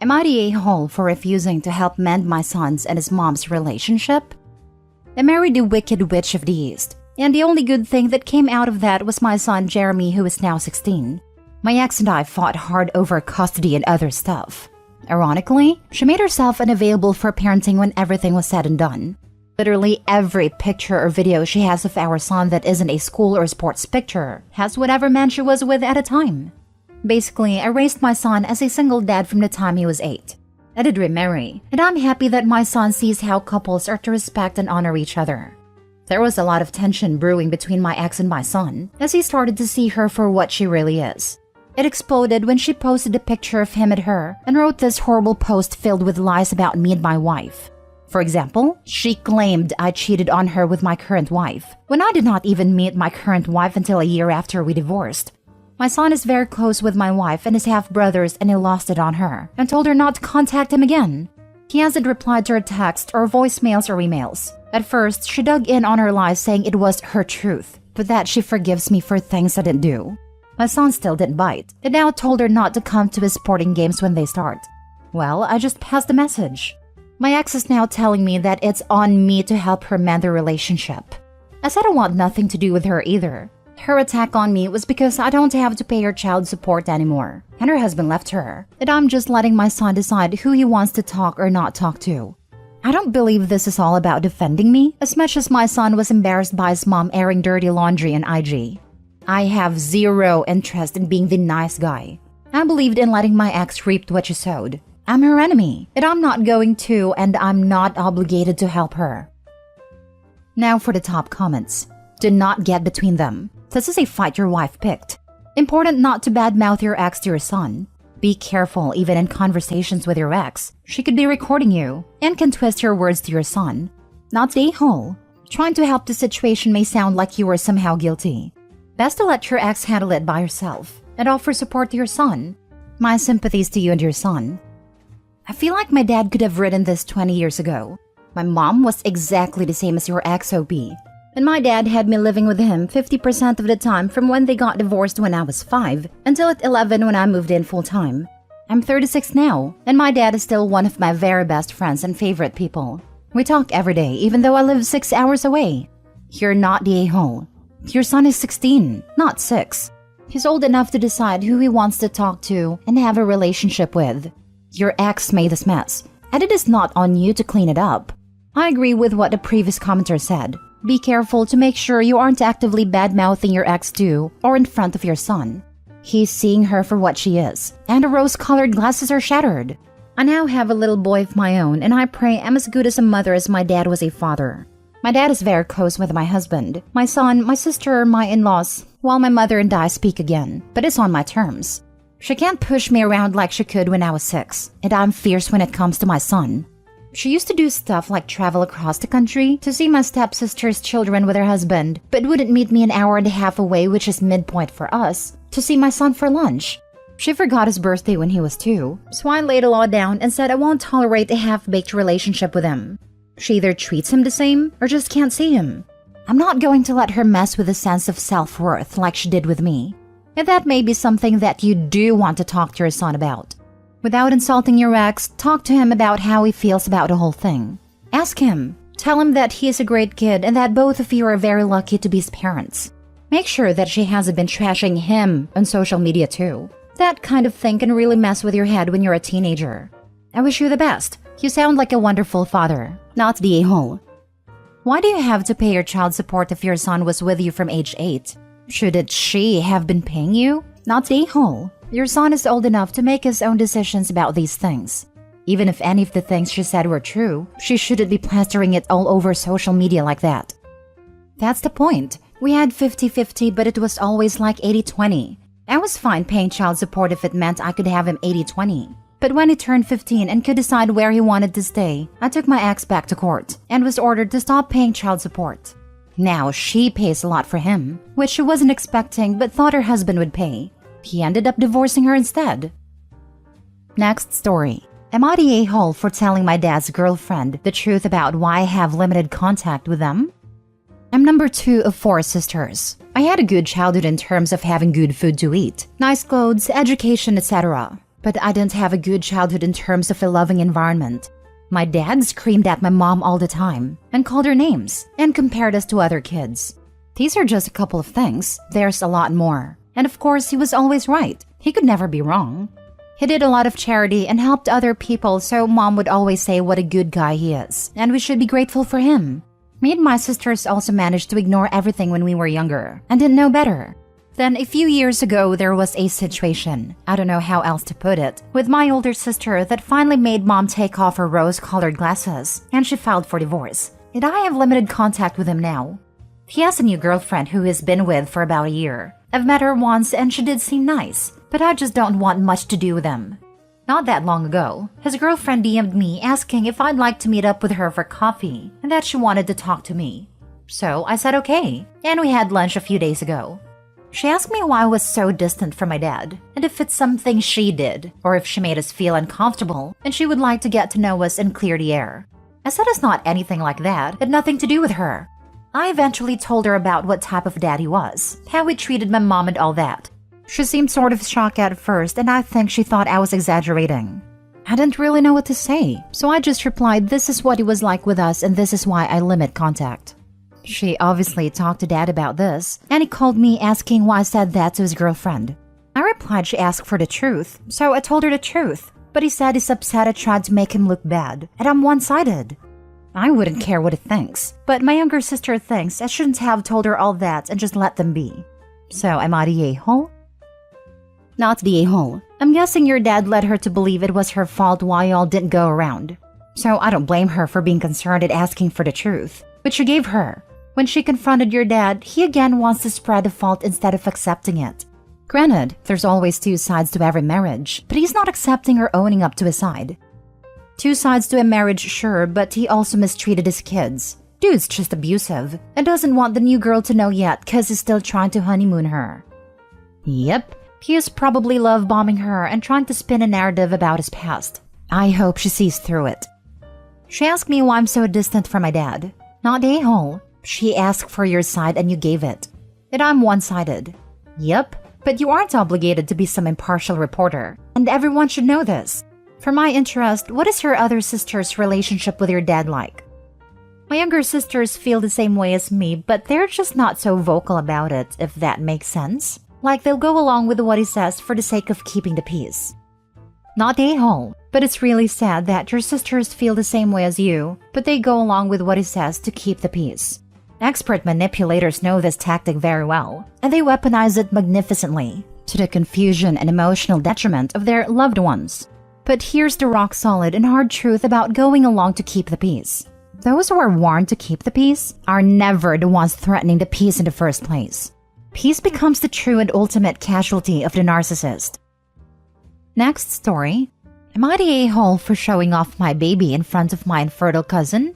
Am I the a-hole for refusing to help mend my son's and his mom's relationship? I married the Wicked Witch of the East, and the only good thing that came out of that was my son Jeremy, who is now 16. My ex and I fought hard over custody and other stuff. Ironically, she made herself unavailable for parenting when everything was said and done. Literally every picture or video she has of our son that isn't a school or sports picture has whatever man she was with at a time. Basically, I raised my son as a single dad from the time he was 8. I did remarry, and I'm happy that my son sees how couples are to respect and honor each other. There was a lot of tension brewing between my ex and my son as he started to see her for what she really is. It exploded when she posted a picture of him and her and wrote this horrible post filled with lies about me and my wife. For example, she claimed I cheated on her with my current wife, when I did not even meet my current wife until a year after we divorced. My son is very close with my wife and his half-brothers, and he lost it on her and told her not to contact him again. He hasn't replied to her text or voicemails or emails. At first, she dug in on her lies saying it was her truth, but that she forgives me for things I didn't do. My son still didn't bite, and now told her not to come to his sporting games when they start. Well, I just passed the message. My ex is now telling me that it's on me to help her mend the relationship. I said I want nothing to do with her either. Her attack on me was because I don't have to pay her child support anymore, and her husband left her, and I'm just letting my son decide who he wants to talk or not talk to. I don't believe this is all about defending me, as much as my son was embarrassed by his mom airing dirty laundry on IG. I have zero interest in being the nice guy. I believed in letting my ex reap what she sowed. I'm her enemy, and I'm not going to, and I'm not obligated to help her. Now for the top comments. Do not get between them. This is a fight your wife picked. Important not to badmouth your ex to your son. Be careful even in conversations with your ex. She could be recording you and can twist your words to your son. Not the a-hole. Trying to help the situation may sound like you are somehow guilty. Best to let your ex handle it by herself and offer support to your son. My sympathies to you and your son. I feel like my dad could have written this 20 years ago. My mom was exactly the same as your ex-OP. And my dad had me living with him 50% of the time from when they got divorced when I was 5 until at 11 when I moved in full-time. I'm 36 now, and my dad is still one of my very best friends and favorite people. We talk every day, even though I live 6 hours away. You're not the a-hole. Your son is 16, not 6. He's old enough to decide who he wants to talk to and have a relationship with. Your ex made this mess, and it is not on you to clean it up. I agree with what the previous commenter said. Be careful to make sure you aren't actively bad-mouthing your ex too, or in front of your son. He's seeing her for what she is, and the rose-colored glasses are shattered. I now have a little boy of my own, and I pray I'm as good as a mother as my dad was a father. My dad is very close with my husband, my son, my sister, my in-laws, while my mother and I speak again, but it's on my terms. She can't push me around like she could when I was 6, and I'm fierce when it comes to my son. She used to do stuff like travel across the country to see my stepsister's children with her husband, but wouldn't meet me an hour and a half away, which is midpoint for us, to see my son for lunch. She forgot his birthday when he was 2, so I laid the law down and said I won't tolerate a half-baked relationship with him. She either treats him the same or just can't see him. I'm not going to let her mess with a sense of self-worth like she did with me. And that may be something that you do want to talk to your son about. Without insulting your ex, talk to him about how he feels about the whole thing. Ask him. Tell him that he is a great kid and that both of you are very lucky to be his parents. Make sure that she hasn't been trashing him on social media too. That kind of thing can really mess with your head when you're a teenager. I wish you the best. You sound like a wonderful father, not the a-hole. Why do you have to pay your child support if your son was with you from age 8? Shouldn't she have been paying you? Not the a-hole. Your son is old enough to make his own decisions about these things. Even if any of the things she said were true, she shouldn't be plastering it all over social media like that. That's the point. We had 50-50, but it was always like 80-20. I was fine paying child support if it meant I could have him 80-20. But when he turned 15 and could decide where he wanted to stay, I took my ex back to court and was ordered to stop paying child support. Now she pays a lot for him, which she wasn't expecting but thought her husband would pay. He ended up divorcing her instead. Next story. Am I the a-hole for telling my dad's girlfriend the truth about why I have limited contact with them? I'm number 2 of 4 sisters. I had a good childhood in terms of having good food to eat, nice clothes, education, etc. But I didn't have a good childhood in terms of a loving environment. My dad screamed at my mom all the time and called her names and compared us to other kids. These are just a couple of things. There's a lot more. And of course, he was always right. He could never be wrong. He did a lot of charity and helped other people, so Mom would always say what a good guy he is, and we should be grateful for him. Me and my sisters also managed to ignore everything when we were younger and didn't know better. Then a few years ago, there was a situation, I don't know how else to put it, with my older sister that finally made Mom take off her rose-colored glasses, and she filed for divorce. And I have limited contact with him now. He has a new girlfriend who he's been with for about a year. I've met her once and she did seem nice, but I just don't want much to do with him. Not that long ago, his girlfriend DM'd me asking if I'd like to meet up with her for coffee and that she wanted to talk to me. So I said okay, and we had lunch a few days ago. She asked me why I was so distant from my dad, and if it's something she did, or if she made us feel uncomfortable, and she would like to get to know us and clear the air. I said it's not anything like that, it had nothing to do with her. I eventually told her about what type of dad he was, how he treated my mom and all that. She seemed sort of shocked at first, and I think she thought I was exaggerating. I didn't really know what to say, so I just replied this is what he was like with us and this is why I limit contact. She obviously talked to Dad about this, and he called me asking why I said that to his girlfriend. I replied she asked for the truth, so I told her the truth, but he said he's upset I tried to make him look bad, and I'm one-sided. I wouldn't care what he thinks, but my younger sister thinks I shouldn't have told her all that and just let them be. So am I the a-hole? Not the a-hole. I'm guessing your dad led her to believe it was her fault why y'all didn't go around. So I don't blame her for being concerned and asking for the truth, which you gave her. When she confronted your dad, he again wants to spread the fault instead of accepting it. Granted, there's always two sides to every marriage, but he's not accepting or owning up to his side. Two sides to a marriage, sure, but he also mistreated his kids. Dude's just abusive and doesn't want the new girl to know yet cause he's still trying to honeymoon her. Yep, he is probably love-bombing her and trying to spin a narrative about his past. I hope she sees through it. She asked me why I'm so distant from my dad. Not the a-hole. She asked for your side and you gave it. And I'm one-sided. Yep, but you aren't obligated to be some impartial reporter, and everyone should know this. For my interest, what is your other sister's relationship with your dad like? My younger sisters feel the same way as me, but they're just not so vocal about it, if that makes sense. Like they'll go along with what he says for the sake of keeping the peace. Not the a-hole, but it's really sad that your sisters feel the same way as you, but they go along with what he says to keep the peace. Expert manipulators know this tactic very well, and they weaponize it magnificently, to the confusion and emotional detriment of their loved ones. But here's the rock-solid and hard truth about going along to keep the peace. Those who are warned to keep the peace are never the ones threatening the peace in the first place. Peace becomes the true and ultimate casualty of the narcissist. Next story. Am I the a-hole for showing off my baby in front of my infertile cousin?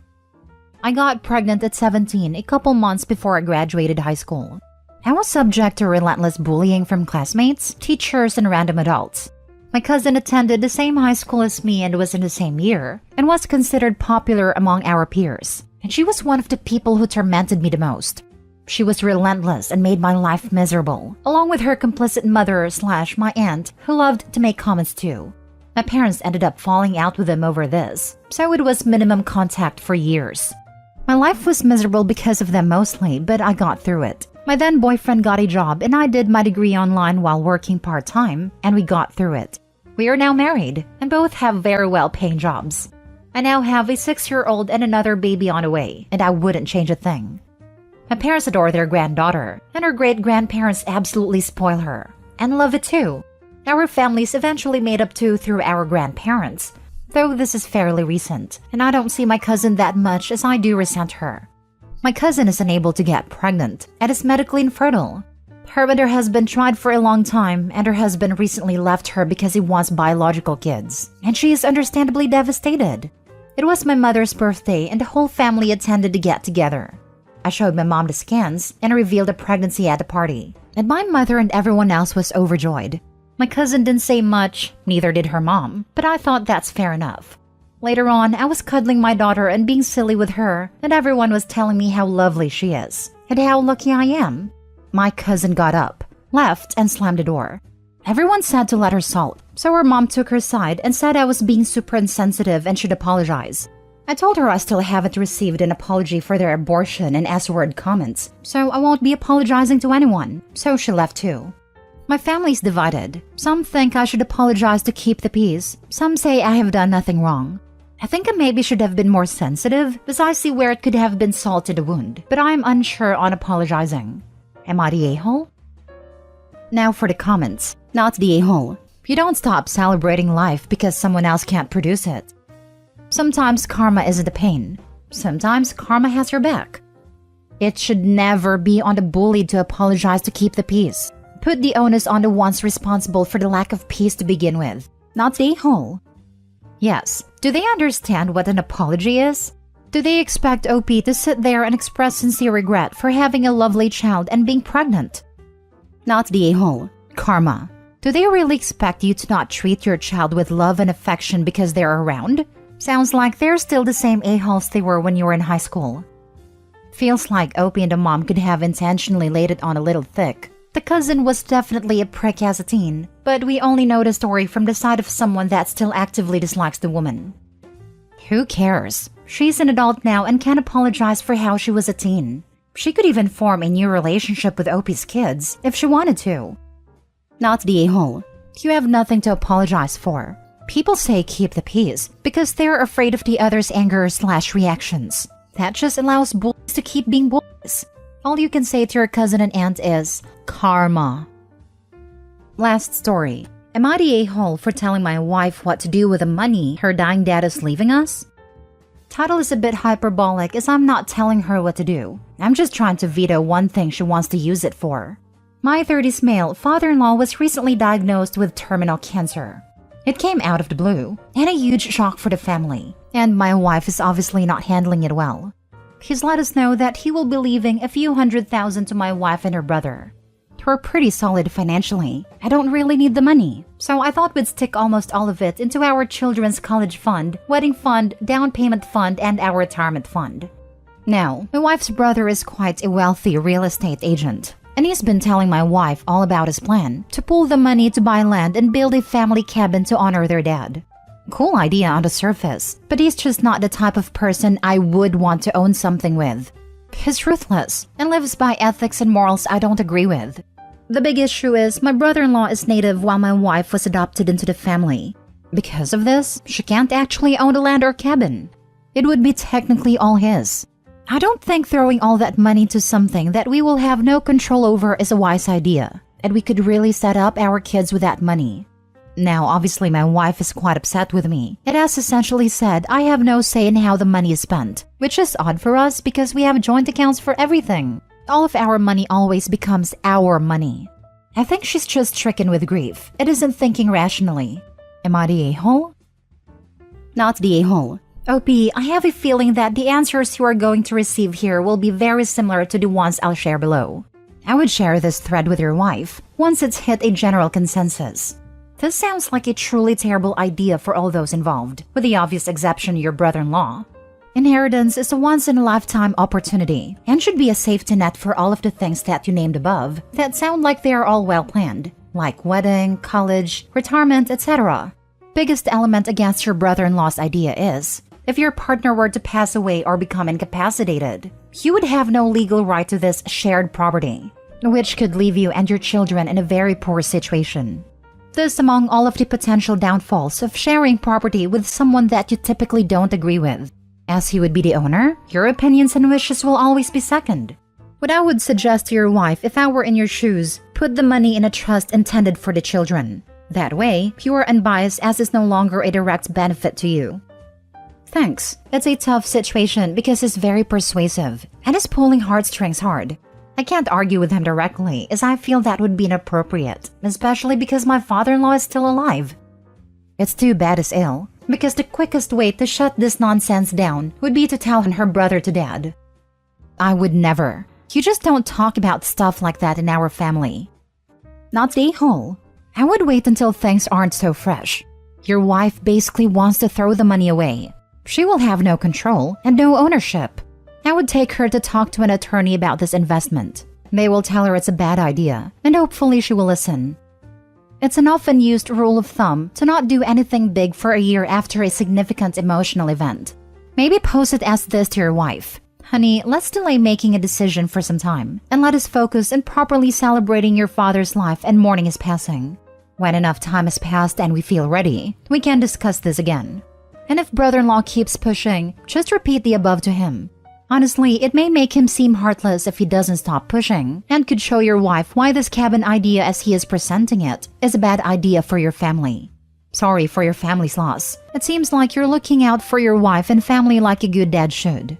I got pregnant at 17, a couple months before I graduated high school. I was subject to relentless bullying from classmates, teachers, and random adults. My cousin attended the same high school as me and was in the same year, and was considered popular among our peers. And she was one of the people who tormented me the most. She was relentless and made my life miserable, along with her complicit mother/my aunt, who loved to make comments too. My parents ended up falling out with them over this, so it was minimum contact for years. My life was miserable because of them mostly, but I got through it. My then boyfriend got a job and I did my degree online while working part-time, and we got through it. We are now married and both have very well-paying jobs. I now have a 6-year-old and another baby on the way, and I wouldn't change a thing. My parents adore their granddaughter, and her great-grandparents absolutely spoil her, and love it too. Our families eventually made up too through our grandparents, though this is fairly recent, and I don't see my cousin that much as I do resent her. My cousin is unable to get pregnant and is medically infertile. Her and her husband tried for a long time, and her husband recently left her because he wants biological kids, and she is understandably devastated. It was my mother's birthday and the whole family attended to get together. I showed my mom the scans and revealed a pregnancy at the party, and my mother and everyone else was overjoyed. My cousin didn't say much, neither did her mom, but I thought that's fair enough. Later on, I was cuddling my daughter and being silly with her, and everyone was telling me how lovely she is, and how lucky I am. My cousin got up, left, and slammed the door. Everyone said to let her salt, so her mom took her side and said I was being super insensitive and should apologize. I told her I still haven't received an apology for their abortion and S-word comments, so I won't be apologizing to anyone, so she left too. My family's divided. Some think I should apologize to keep the peace. Some say I have done nothing wrong. I think I maybe should have been more sensitive, as I see where it could have been salt to the wound, but I'm unsure on apologizing. Am I the a-hole? Now for the comments. Not the a-hole. You don't stop celebrating life because someone else can't produce it. Sometimes karma isn't a pain. Sometimes karma has your back. It should never be on the bullied to apologize to keep the peace. Put the onus on the ones responsible for the lack of peace to begin with. Not the a-hole. Yes. Do they understand what an apology is? Do they expect OP to sit there and express sincere regret for having a lovely child and being pregnant? Not the a-hole. Karma. Do they really expect you to not treat your child with love and affection because they're around? Sounds like they're still the same a-holes they were when you were in high school. Feels like OP and the mom could have intentionally laid it on a little thick. The cousin was definitely a prick as a teen, but we only know the story from the side of someone that still actively dislikes the woman. Who cares? She's an adult now and can apologize for how she was a teen. She could even form a new relationship with OP's kids if she wanted to. Not the a-hole. You have nothing to apologize for. People say keep the peace because they're afraid of the other's anger/reactions. That just allows bullies to keep being bullies. All you can say to your cousin and aunt is karma. Last story. Am I the a-hole for telling my wife what to do with the money her dying dad is leaving us? Title is a bit hyperbolic as I'm not telling her what to do. I'm just trying to veto one thing she wants to use it for. My 30s male father-in-law was recently diagnosed with terminal cancer. It came out of the blue, and a huge shock for the family, and my wife is obviously not handling it well. He's let us know that he will be leaving a few $100,000 to my wife and her brother. We're pretty solid financially. I don't really need the money, so I thought we'd stick almost all of it into our children's college fund, wedding fund, down payment fund, and our retirement fund. Now, my wife's brother is quite a wealthy real estate agent, and he's been telling my wife all about his plan to pool the money to buy land and build a family cabin to honor their dad. Cool idea on the surface, but he's just not the type of person I would want to own something with. He's ruthless and lives by ethics and morals I don't agree with. The big issue is my brother-in-law is native while my wife was adopted into the family. Because of this, she can't actually own the land or cabin. It would be technically all his. I don't think throwing all that money to something that we will have no control over is a wise idea, and we could really set up our kids with that money. Now, obviously my wife is quite upset with me. It has essentially said I have no say in how the money is spent, which is odd for us because we have joint accounts for everything. All of our money always becomes our money. I think she's just stricken with grief. It isn't thinking rationally. Am I the a-hole? Not the a-hole. OP, I have a feeling that the answers you are going to receive here will be very similar to the ones I'll share below. I would share this thread with your wife once it's hit a general consensus. This sounds like a truly terrible idea for all those involved, with the obvious exception your brother-in-law. Inheritance is a once-in-a-lifetime opportunity and should be a safety net for all of the things that you named above that sound like they are all well-planned, like wedding, college, retirement, etc. Biggest element against your brother-in-law's idea is, if your partner were to pass away or become incapacitated, you would have no legal right to this shared property, which could leave you and your children in a very poor situation. This among all of the potential downfalls of sharing property with someone that you typically don't agree with. As he would be the owner, your opinions and wishes will always be second. What I would suggest to your wife if I were in your shoes, put the money in a trust intended for the children. That way, pure and unbiased as is no longer a direct benefit to you. Thanks. It's a tough situation because he's very persuasive and is pulling heartstrings hard. I can't argue with him directly as I feel that would be inappropriate, especially because my father-in-law is still alive. It's too bad he's ill, because the quickest way to shut this nonsense down would be to tell her brother to dad. I would never. You just don't talk about stuff like that in our family. Not the a-hole. I would wait until things aren't so fresh. Your wife basically wants to throw the money away. She will have no control and no ownership. I would take her to talk to an attorney about this investment. They will tell her it's a bad idea, and hopefully she will listen. It's an often used rule of thumb to not do anything big for a year after a significant emotional event. Maybe pose it as this to your wife. Honey, let's delay making a decision for some time, and let us focus on properly celebrating your father's life and mourning his passing. When enough time has passed and we feel ready, we can discuss this again. And if brother-in-law keeps pushing, just repeat the above to him. Honestly, it may make him seem heartless if he doesn't stop pushing, and could show your wife why this cabin idea as he is presenting it is a bad idea for your family. Sorry for your family's loss. It seems like you're looking out for your wife and family like a good dad should.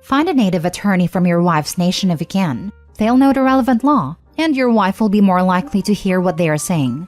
Find a native attorney from your wife's nation if you can. They'll know the relevant law, and your wife will be more likely to hear what they are saying.